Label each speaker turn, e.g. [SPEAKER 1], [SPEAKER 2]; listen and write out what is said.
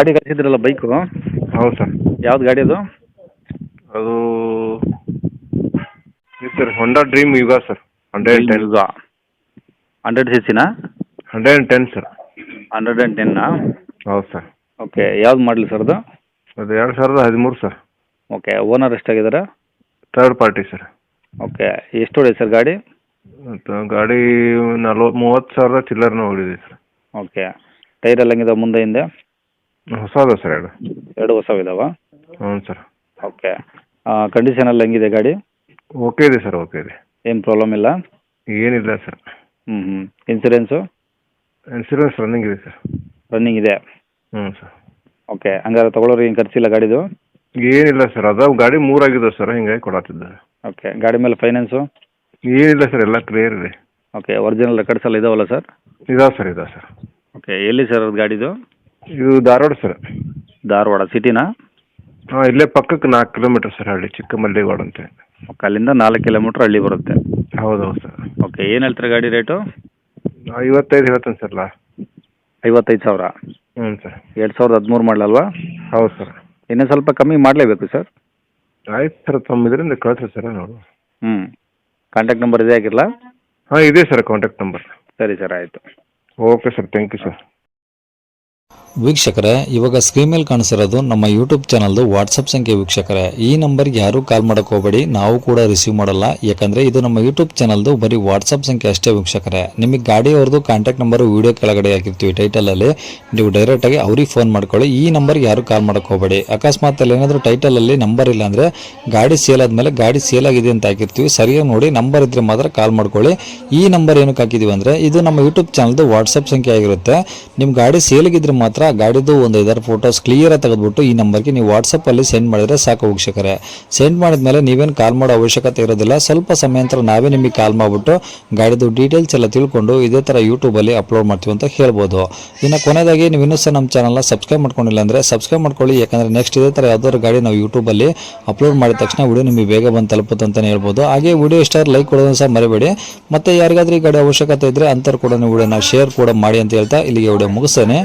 [SPEAKER 1] ಗಾಡಿ ಕಳಿಸಿದ್ರಲ್ಲ ಬೈಕು,
[SPEAKER 2] ಹೌದು ಸರ್.
[SPEAKER 1] ಯಾವ್ದು ಗಾಡಿ ಅದು?
[SPEAKER 2] ಅದು ಇದು ಸರ್ ಹೊಂಡಾ ಡ್ರೀಮ್ ಯುಗ ಸರ್. 110
[SPEAKER 1] ಯುಗ 100 cc ನಾ?
[SPEAKER 2] 110 ಸರ್.
[SPEAKER 1] 110
[SPEAKER 2] ಹೌದು ಸರ್.
[SPEAKER 1] ಓಕೆ, ಯಾವ್ದು ಮಾಡಲಿ ಸರ್ ಅದು?
[SPEAKER 2] ಅದು 2013 ಸರ್.
[SPEAKER 1] ಓಕೆ, ಓನರ್ ಎಷ್ಟಾಗಿದ್ದಾರೆ?
[SPEAKER 2] Third party sir.
[SPEAKER 1] ಓಕೆ, ಎಷ್ಟು ಹೊಡೆ ಸರ್ ಗಾಡಿ?
[SPEAKER 2] ಮತ್ತು ಗಾಡಿ 30,000 ಚಿಲ್ಲರ್ನ ಹೊಡಿದೆ ಸರ್.
[SPEAKER 1] ಓಕೆ, ಟೈರ್ ಎಲ್ಲ ಹೆಂಗಿದೆ ಮುಂದೆ ಹಿಂದೆ?
[SPEAKER 2] ಹೊಸದು ಸರ್
[SPEAKER 1] ಎರಡು ಹೊಸವಿದಾವ?
[SPEAKER 2] ಹ್ಞೂ ಸರ್.
[SPEAKER 1] ಓಕೆ, ಕಂಡೀಷನ್ ಎಲ್ಲ ಹೆಂಗಿದೆ ಗಾಡಿ?
[SPEAKER 2] ಓಕೆ ಇದೆ ಸರ್, ಓಕೆ ಇದೆ.
[SPEAKER 1] ಏನು ಪ್ರಾಬ್ಲಮ್ ಇಲ್ಲ?
[SPEAKER 2] ಏನಿಲ್ಲ ಸರ್.
[SPEAKER 1] ಇನ್ಸೂರೆನ್ಸು?
[SPEAKER 2] ಇನ್ಸೂರೆನ್ಸ್ ರನ್ನಿಂಗ್ ಇದೆ ಸರ್.
[SPEAKER 1] ರನ್ನಿಂಗ್ ಇದೆ?
[SPEAKER 2] ಹ್ಞೂ ಸರ್.
[SPEAKER 1] ಓಕೆ, ಹಂಗಾದ್ರೆ ತೊಗೊಳೋರು ಏನು ಖರ್ಚಿಲ್ಲ ಗಾಡಿದು?
[SPEAKER 2] ಏನಿಲ್ಲ ಸರ್, ಅದು ಗಾಡಿ 3 ಆಗಿದೆ ಸರ್, ಹಿಂಗಾಗಿ ಕೊಡತ್ತಿದ್ದಾರೆ.
[SPEAKER 1] ಓಕೆ, ಗಾಡಿ ಮೇಲೆ ಫೈನಾನ್ಸು?
[SPEAKER 2] ಏನಿಲ್ಲ ಸರ್, ಎಲ್ಲ ಕ್ಲಿಯರ್ ಇದೆ.
[SPEAKER 1] ಓಕೆ, ಒರಿಜಿನಲ್ ರೆಕಾರ್ಡ್ಸ್ ಎಲ್ಲ ಇದಾವಲ್ಲ ಸರ್?
[SPEAKER 2] ಇದಾವೆ ಸರ್, ಇದಾವೆ ಸರ್.
[SPEAKER 1] ಓಕೆ, ಎಲ್ಲಿ ಸರ್ ಅದು ಗಾಡಿದು?
[SPEAKER 2] ಇದು ಧಾರವಾಡ ಸರ್.
[SPEAKER 1] ಧಾರವಾಡ ಸಿಟಿನಾ?
[SPEAKER 2] ಹಾಂ, ಇಲ್ಲೇ ಪಕ್ಕಕ್ಕೆ 4 ಕಿಲೋಮೀಟರ್ ಸರ್, ಹಳ್ಳಿ ಚಿಕ್ಕಮಲ್ಲಿಗೋಡ ಅಂತ.
[SPEAKER 1] ಓಕೆ, ಅಲ್ಲಿಂದ 4 ಕಿಲೋಮೀಟ್ರ್ ಹಳ್ಳಿ ಬರುತ್ತೆ.
[SPEAKER 2] ಹೌದೌದು ಸರ್.
[SPEAKER 1] ಓಕೆ, ಏನು ಹೇಳ್ತಾರೆ ಗಾಡಿ ರೇಟು?
[SPEAKER 2] 55 ಹೇಳ್ತೇನೆ ಸರ್ ಲಾ.
[SPEAKER 1] 55,000?
[SPEAKER 2] ಹ್ಞೂ ಸರ್.
[SPEAKER 1] 2013 ಮಾಡಲಲ್ವಾ?
[SPEAKER 2] ಹೌದು ಸರ್.
[SPEAKER 1] ಇನ್ನೂ ಸ್ವಲ್ಪ ಕಮ್ಮಿ ಮಾಡಲೇಬೇಕು ಸರ್.
[SPEAKER 2] ಆಯ್ತು ಸರ್, ತಮ್ಮ ಇದರಿಂದ ಕಳಿಸ್ರಿ ಸರ್ ನೋಡು.
[SPEAKER 1] ಕಾಂಟ್ಯಾಕ್ಟ್ ನಂಬರ್ ಇದೇ ಆಗಿರಲ್ಲ?
[SPEAKER 2] ಹಾಂ, ಇದೆ ಸರ್ ಕಾಂಟ್ಯಾಕ್ಟ್ ನಂಬರ್.
[SPEAKER 1] ಸರಿ ಸರ್, ಆಯಿತು.
[SPEAKER 2] Okay sir, thank you sir.
[SPEAKER 3] ವೀಕ್ಷಕರೇ, ಇವಾಗ ಸ್ಕ್ರೀನ್ ಮೇಲೆ ಕಾಣಿಸಿರೋದು ನಮ್ಮ ಯೂಟ್ಯೂಬ್ ಚಾನಲ್ದು ವಾಟ್ಸಪ್ ಸಂಖ್ಯೆ. ವೀಕ್ಷಕರೇ, ಈ ನಂಬರ್ಗೆ ಯಾರೂ ಕಾಲ್ ಮಾಡೋಕೆ ಹೋಗಬೇಡಿ, ನಾವು ಕೂಡ ರಿಸೀವ್ ಮಾಡಲ್ಲ. ಯಾಕಂದರೆ ಇದು ನಮ್ಮ ಯೂಟ್ಯೂಬ್ ಚಾನಲ್ದು ಬರೀ ವಾಟ್ಸಪ್ ಸಂಖ್ಯೆ ಅಷ್ಟೇ. ವೀಕ್ಷಕರೇ, ನಿಮಗೆ ಗಾಡಿಯವ್ರದ್ದು ಕಾಂಟ್ಯಾಕ್ಟ್ ನಂಬರು ವೀಡಿಯೋ ಕೆಳಗಡೆ ಹಾಕಿರ್ತೀವಿ ಟೈಟಲಲ್ಲಿ, ನೀವು ಡೈರೆಕ್ಟಾಗಿ ಅವ್ರಿಗೆ ಫೋನ್ ಮಾಡ್ಕೊಳ್ಳಿ. ಈ ನಂಬರ್ಗೆ ಯಾರೂ ಕಾಲ್ ಮಾಡೋಕೆ ಹೋಗಬೇಡಿ. ಅಕಸ್ಮಾತ್ ಅಲ್ಲಿ ಏನಾದರೂ ಟೈಟಲಲ್ಲಿ ನಂಬರ್ ಇಲ್ಲ ಅಂದರೆ ಗಾಡಿ ಸೇಲ್ ಆದಮೇಲೆ ಗಾಡಿ ಸೇಲ್ ಆಗಿದೆ ಅಂತ ಹಾಕಿರ್ತೀವಿ, ಸರಿಯಾಗಿ ನೋಡಿ ನಂಬರ್ ಇದ್ದರೆ ಮಾತ್ರ ಕಾಲ್ ಮಾಡ್ಕೊಳ್ಳಿ. ಈ ನಂಬರ್ ಏನಕ್ಕೆ ಹಾಕಿದ್ದೀವಿ ಅಂದರೆ ಇದು ನಮ್ಮ ಯೂಟ್ಯೂಬ್ ಚಾನಲ್ದು ವಾಟ್ಸಪ್ ಸಂಖ್ಯೆ ಆಗಿರುತ್ತೆ. ನಿಮ್ಮ ಗಾಡಿ ಸೇಲಿಗಿದ್ರೆ ಮಾತ್ರ ಗಾಡಿದು ಒಂದು 5 ಫೋಟೋಸ್ ಕ್ಲಿಯರ್ ಆಗಿ ತೆಗೆದುಬಿಟ್ಟು ಈ ನಂಬರ್ಗೆ ನೀವು ವಾಟ್ಸಪ್ಪಲ್ಲಿ ಸೆಂಡ್ ಮಾಡಿದರೆ ಸಾಕು. ವೀಕ್ಷಕರೇ, ಸೆಂಡ್ ಮಾಡಿದ್ಮೇಲೆ ನೀವೇನು ಕಾಲ್ ಮಾಡೋ ಅವಶ್ಯಕತೆ ಇರೋದಿಲ್ಲ. ಸ್ವಲ್ಪ ಸಮಯ ನಂತರ ನಾವೇ ನಿಮಗೆ ಕಾಲ್ ಮಾಡಿಬಿಟ್ಟು ಗಾಡಿದು ಡೀಟೇಲ್ಸ್ ಎಲ್ಲ ತಿಳ್ಕೊಂಡು ಇದೇ ಥರ ಯೂಟ್ಯೂಬಲ್ಲಿ ಅಪ್ಲೋಡ್ ಮಾಡ್ತೀವಿ ಅಂತ ಹೇಳ್ಬೋದು. ಇನ್ನು ಕೊನೆಯದಾಗಿ ನೀವು ಇನ್ನೂ ಸಹ ನಮ್ಮ ಚಾನಲ್ನ ಸಬ್ಸ್ಕ್ರೈಬ್ ಮಾಡ್ಕೊಂಡಿಲ್ಲ ಅಂದರೆ ಸಬ್ಸ್ಕ್ರೈಬ್ ಮಾಡ್ಕೊಳ್ಳಿ. ಯಾಕಂದರೆ ನೆಕ್ಸ್ಟ್ ಇದೇ ಥರ ಯಾವ್ದಾದ್ರು ಗಾಡಿ ನಾವು ಯೂಟ್ಯೂಬಲ್ಲಿ ಅಪ್ಲೋಡ್ ಮಾಡಿದ ತಕ್ಷಣ ವಿಡಿಯೋ ನಿಮಗೆ ಬೇಗ ಬಂದು ತಲುಪುತ್ತೆ ಅಂತಲೇ ಹೇಳ್ಬೋದು. ಹಾಗೆ ವಿಡಿಯೋ ಇಷ್ಟ ಲೈಕ್ ಕೊಡೋದನ್ನು ಸಹ ಮರಿಬೇಡಿ. ಮತ್ತು ಯಾರಿಗಾದ್ರೂ ಈ ಗಾಡಿ ಅವಶ್ಯಕತೆ ಇದ್ದರೆ ಅಂಥವ್ರು ಕೂಡ ವಿಡಿಯೋನ ಶೇರ್ ಕೂಡ ಮಾಡಿ ಅಂತ ಹೇಳ್ತಾ ಇಲ್ಲಿಗೆ ವಿಡಿಯೋ ಮುಗಿಸ್ತೇನೆ.